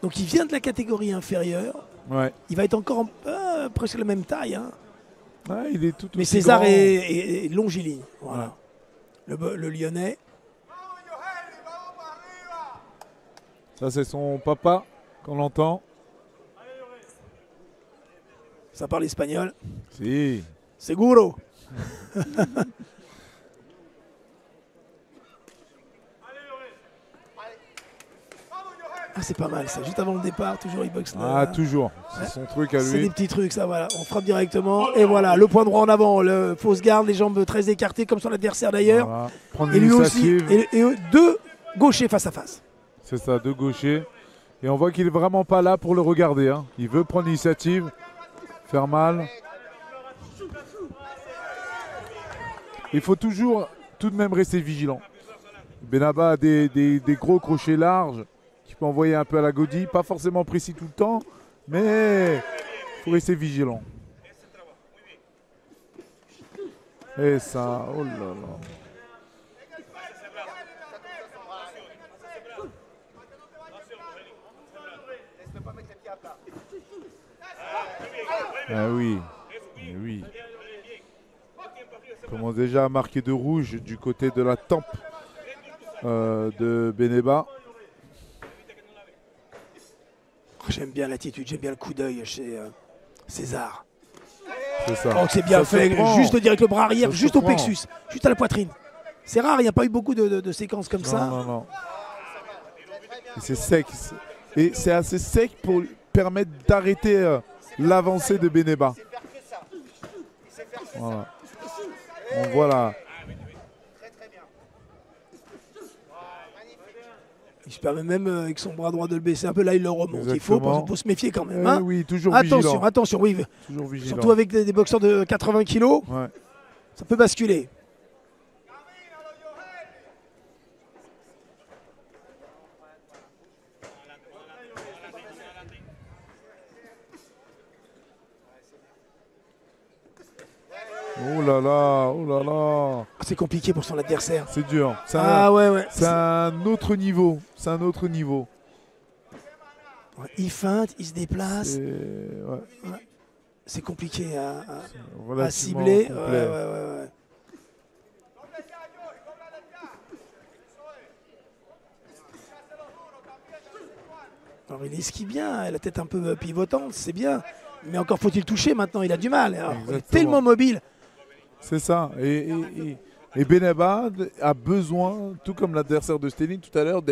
Donc il vient de la catégorie inférieure. Ouais. Il va être encore presque la même taille. Hein. Ouais, il est tout Mais aussi César grand. est longiligne. Voilà. Le Lyonnais. Ça, c'est son papa qu'on entend. Ça parle espagnol. Si. Seguro. Ah, c'est pas mal ça. Juste avant le départ, toujours il boxe là. Ah, toujours. C'est son truc à C'est lui. des petits trucs, ça, voilà. On frappe directement. Et voilà, le point droit en avant. Le fausse garde, les jambes très écartées, comme son adversaire d'ailleurs. Voilà. Prendre Et lui aussi. l'initiative. Et deux gauchers face à face. C'est ça, deux gauchers. Et on voit qu'il est vraiment pas là pour le regarder. Hein. Il veut prendre l'initiative, faire mal. Il faut toujours tout de même rester vigilant. Benaba a des gros crochets larges qui peut envoyer un peu à la godille. Pas forcément précis tout le temps, mais il faut rester vigilant. Et ça, oh là là. Ah oui, oui. Il commence déjà à marquer de rouge du côté de la tempe de Beneba. J'aime bien l'attitude, j'aime bien le coup d'œil chez César. C'est ça. Oh, c'est bien Ça fait, surprend. juste direct le bras arrière, Ça juste au surprend. plexus, juste à la poitrine. C'est rare, il n'y a pas eu beaucoup de séquences comme ça. Non, non, non. Et c'est sec. Et c'est assez sec pour permettre d'arrêter l'avancée de Beneba. Voilà. On voit là. Il se permet même avec son bras droit de le baisser un peu. Là, il le remonte. Il Exactement. faut se méfier quand même. Hein. Oui, toujours Attention, vigilant. attention, oui. Toujours vigilant. Surtout avec des boxeurs de 80 kilos, Ouais. ça peut basculer. Oh là là, oh là là. C'est compliqué pour son adversaire. C'est dur. Ouais. C'est un autre niveau. C'est un autre niveau. Ouais, il feinte, il se déplace. Ouais. C'est compliqué à Relativement cibler. complet. Ouais. Alors il esquive bien, la tête un peu pivotante, c'est bien. Mais encore faut-il toucher maintenant, il a du mal. Alors, il est tellement mobile. C'est ça. Et Beneba a besoin, tout comme l'adversaire de Stelling tout à l'heure,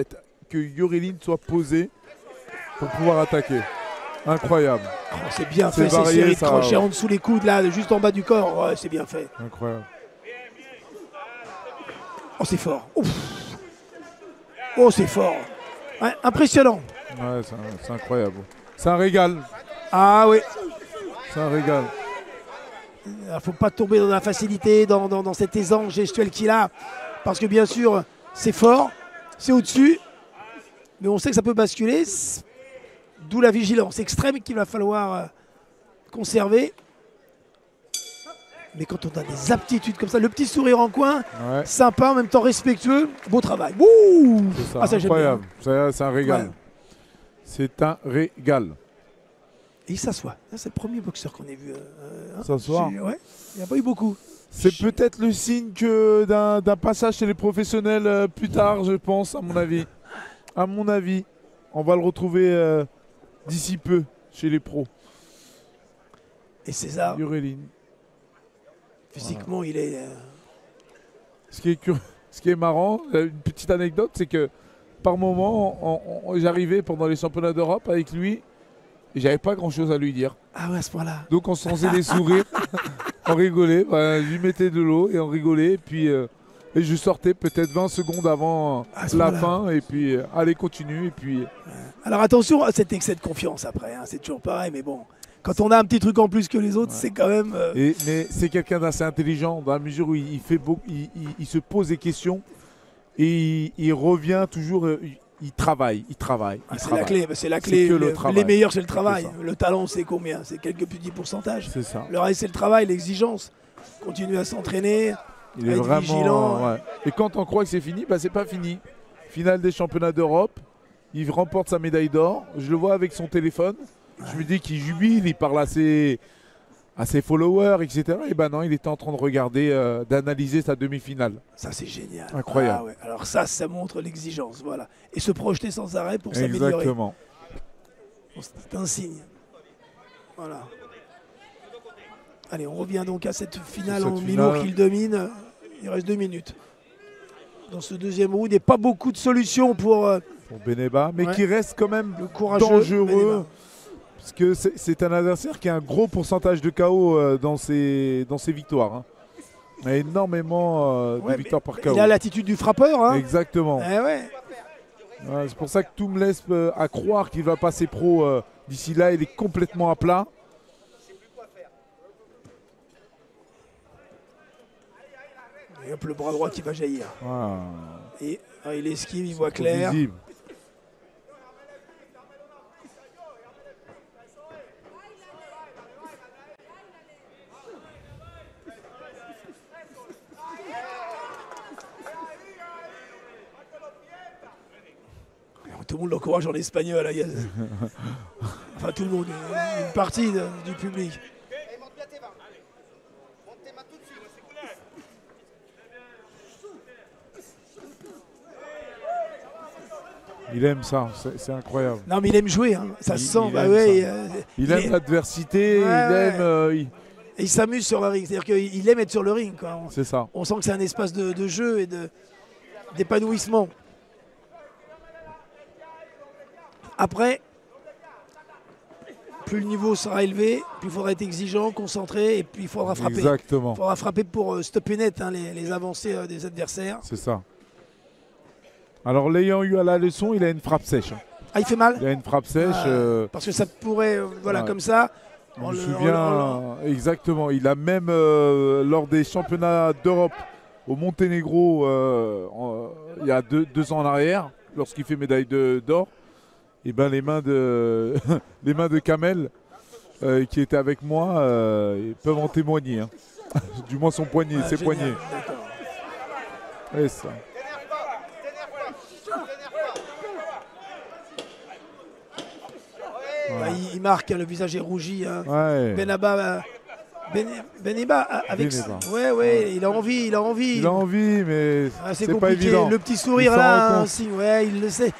que Yorilin soit posé pour pouvoir attaquer. Incroyable. Oh, c'est bien C'est fait, ces varié, séries de ça, crochets ouais. en dessous les coudes, là, juste en bas du corps. Ouais, c'est bien fait. Incroyable. Oh, c'est fort. Ouf. Oh, c'est fort. Ouais, impressionnant. Ouais, c'est incroyable. C'est un régal. Ah oui. C'est un régal. Il ne faut pas tomber dans la facilité, dans cet aisance gestuelle qu'il a. Parce que bien sûr, c'est fort, c'est au-dessus. Mais on sait que ça peut basculer. D'où la vigilance extrême qu'il va falloir conserver. Mais quand on a des aptitudes comme ça, le petit sourire en coin, Ouais. sympa, en même temps respectueux, beau travail. Wouh. C'est ça, Ah, ça, j'aime bien. incroyable. C'est un régal. Ouais. C'est un régal. Et il s'assoit. C'est le premier boxeur qu'on ait vu. S'asseoir. Ouais. Il n'y a pas eu beaucoup. C'est peut-être le signe d'un passage chez les professionnels plus tard, je pense, à mon avis. À mon avis, on va le retrouver d'ici peu chez les pros. Et César, Yorilin. physiquement, il est... Ce qui est marrant, une petite anecdote, c'est que par moment, j'arrivais pendant les championnats d'Europe avec lui et j'avais pas grand chose à lui dire. Ah ouais, à ce point-là. Donc on se faisait des sourires, on rigolait, je lui mettais de l'eau et on rigolait. Et puis et je sortais peut-être 20 secondes avant la fin et puis allez, continue. Et puis, Alors attention à cet excès de confiance après, hein, c'est toujours pareil, mais bon, quand on a un petit truc en plus que les autres, c'est quand même... mais c'est quelqu'un d'assez intelligent dans la mesure où il se pose des questions et il revient toujours, il travaille. c'est la clé, c'est la clé. que le travail. Les meilleurs, c'est le travail. C'est ça. Le talent, c'est combien? C'est quelques petits pourcentages. C'est ça. Le reste, c'est le travail, l'exigence. Continuer à s'entraîner, Il est être vraiment. vigilant. Ouais. Et quand on croit que c'est fini, c'est pas fini. Finale des championnats d'Europe, il remporte sa médaille d'or. Je le vois avec son téléphone. Je me dis qu'il jubile, il parle à ses followers, etc. Et ben non, il était en train de regarder, d'analyser sa demi-finale. Ça, c'est génial. Incroyable. Ah ouais. Alors ça montre l'exigence, voilà. Et se projeter sans arrêt pour s'améliorer. Exactement. C'est un signe. Voilà. Allez, on revient donc à cette finale en mi-lourd qu'il domine. Il reste 2 minutes. Dans ce deuxième round, il n'y a pas beaucoup de solutions pour Beneba, mais qui reste quand même le courageux dangereux. Beneba. Parce que c'est un adversaire qui a un gros pourcentage de KO dans ses victoires. Hein. Il a énormément de victoires par KO. Il a l'attitude du frappeur. Hein. Exactement. Ouais. C'est pour ça que tout me laisse à croire qu'il va passer pro d'ici là. Il est complètement à plat. Et hop, le bras droit qui va jaillir. Ah. Et il esquive, il voit clair. Visible. Tout le monde l'encourage en espagnol. Il y a... enfin, tout le monde, une partie du public. Il aime ça, c'est incroyable. Non, mais il aime jouer, hein. Ça se sent. Il aime l'adversité, Et il s'amuse sur le ring. C'est-à-dire qu'il aime être sur le ring. C'est ça. On sent que c'est un espace de jeu et d'épanouissement. Après, plus le niveau sera élevé, plus il faudra être exigeant, concentré, et puis il faudra frapper. Exactement. Il faudra frapper pour stopper net les avancées des adversaires. C'est ça. Alors, l'ayant eu à la leçon, il a une frappe sèche. Ah, il fait mal? Il a une frappe sèche. Parce que ça pourrait, comme ça. Je me souviens, exactement. Il a même, lors des championnats d'Europe au Monténégro, il y a deux ans en arrière, lorsqu'il fait médaille d'or, et ben les mains de Kamel qui était avec moi ils peuvent en témoigner. Hein. Du moins son poignet, ses poignets. Et ça. Il marque, le visage est rougi. Hein. Ouais. Beneba avec il a envie. Il a envie, mais c'est pas évident. Le petit sourire là, un signe, il le sait.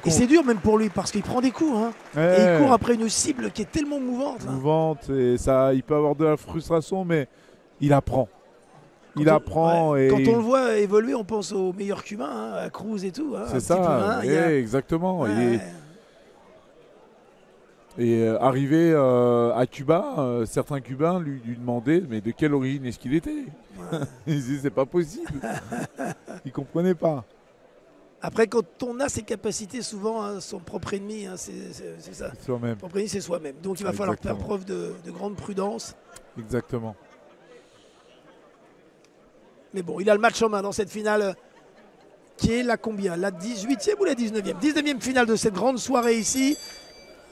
Et c'est dur même pour lui parce qu'il prend des coups. Hein. Et il court après une cible qui est tellement mouvante. Et ça, il peut avoir de la frustration, mais il apprend. Il apprend. Et quand on le voit évoluer, on pense aux meilleurs cubains, à Cruz et tout. Hein, c'est ça, exactement. Et arrivé à Cuba, certains Cubains lui demandaient mais de quelle origine est-ce qu'il était. Il disait c'est pas possible. Il comprenait pas. Après, quand on a ses capacités, souvent son propre ennemi, c'est ça. Soi-même. Son propre ennemi, c'est soi-même. Donc il va falloir faire preuve de grande prudence. Exactement. Mais bon, il a le match en main dans cette finale qui est la combien? La 18e ou la 19e? 19e finale de cette grande soirée ici.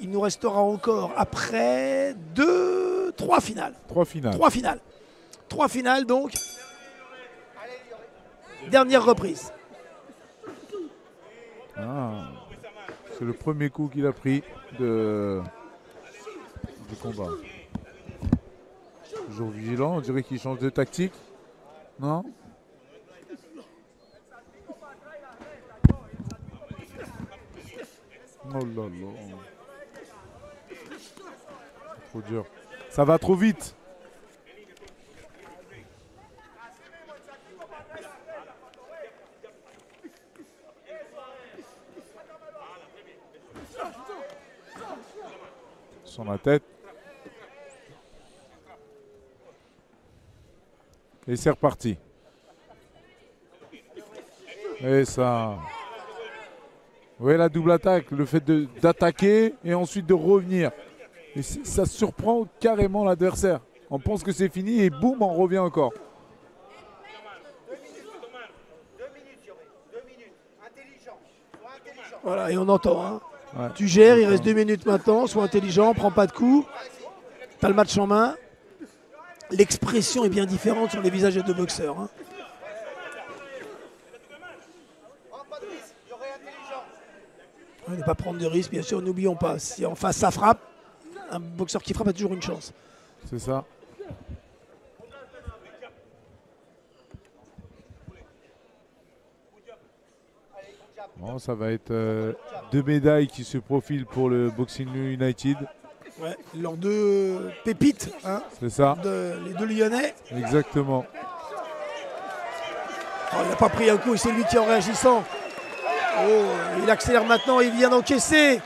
Il nous restera encore après 3 finales. 3 finales. 3 finales donc. Dernière reprise. C'est le premier coup qu'il a pris du combat. Toujours vigilant, on dirait qu'il change de tactique. Non? Oh là là. Trop dur. Ça va trop vite. Sur la tête. Et c'est reparti. Et ça. Oui, la double attaque, le fait d'attaquer et ensuite de revenir. Et ça surprend carrément l'adversaire. On pense que c'est fini et boum, on revient encore. 2 minutes. Intelligent. Sois intelligent. Voilà, et on entend. Hein. Ouais. Tu gères, il reste 2 minutes maintenant. Sois intelligent, prends pas de coups. Tu as le match en main. L'expression est bien différente sur les visages des deux boxeurs. Hein. Ne pas prendre de risques, bien sûr, n'oublions pas. Si en face ça frappe, un boxeur qui frappe a toujours une chance. C'est ça. Bon, ça va être 2 médailles qui se profilent pour le Boxing United. Ouais, leurs 2 pépites, hein, C'est ça. les 2 Lyonnais. Exactement. Oh, il n'a pas pris un coup et c'est lui qui en réagissant. Oh, il accélère maintenant, il vient d'encaisser.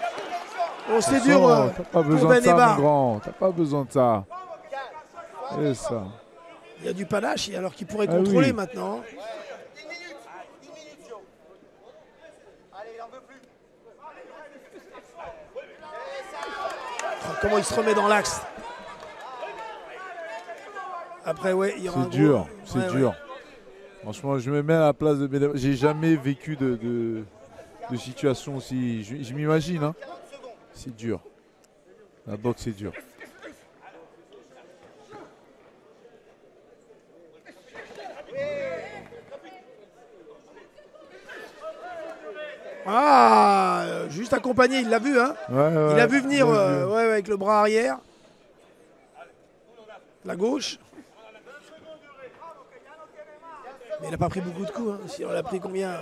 Oh, c'est dur. T'as pas besoin de ça, mon grand. T'as pas besoin de ça. C'est ça. Il y a du panache alors qu'il pourrait Ah contrôler oui. maintenant. 10 minutes, Joe. Allez, il en veut plus. Oh, comment il se remet dans l'axe. Après, ouais, il y aura un C'est gros- dur. C'est Ouais, dur. ouais. Franchement, je me mets à la place de Benaba. J'ai jamais vécu de situation aussi. Je m'imagine. Hein. C'est dur. La boxe, c'est dur. Ah, juste accompagné, il l'a vu, hein. Ouais, Il a vu venir j'ai vu. ouais, avec le bras arrière. La gauche. Mais il n'a pas pris beaucoup de coups. Hein. Si on l'a pris combien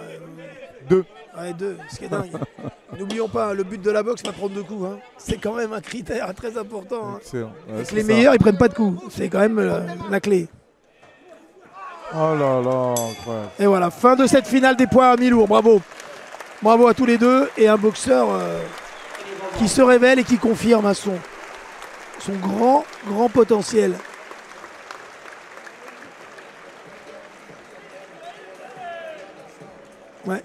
2. Ouais, 2, ce qui est dingue. N'oublions pas, le but de la boxe, c'est pas prendre de coups. Hein. C'est quand même un critère très important. Hein. Excellent. Ouais, Et c'est les ça. meilleurs, ils prennent pas de coups. C'est quand même la clé. Oh là là, incroyable. Et voilà, fin de cette finale des poids à mi-lourd. Bravo. Bravo à tous les deux. Et un boxeur qui se révèle et qui confirme son grand potentiel. Ouais.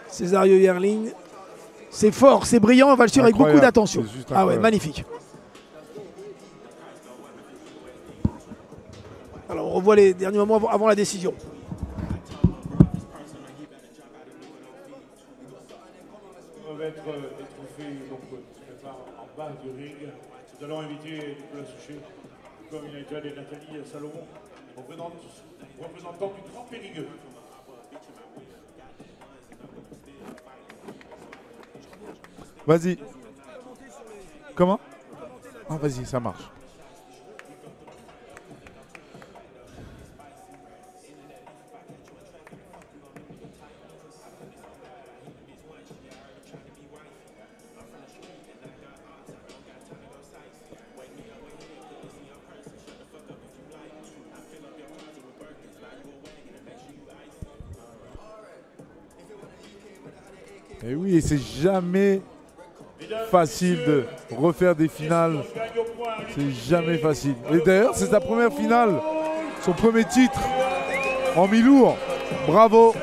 Césario Yerling. C'est fort, c'est brillant, on va le suivre avec beaucoup Incroyable, d'attention. c'est juste Ah ouais, incroyable. magnifique. Alors on revoit les derniers moments avant la décision. Remettre les trophées donc, se prépare en bas du ring. Nous allons inviter Nicolas Souchet, comme United et Nathalie Salomon, représentants du Grand Périgueux. Vas-y. Comment? Ah, vas-y, ça marche. Et oui, et c'est jamais facile de refaire des finales. C'est jamais facile. Et d'ailleurs, c'est sa première finale. Son premier titre en mi-lourd. Bravo.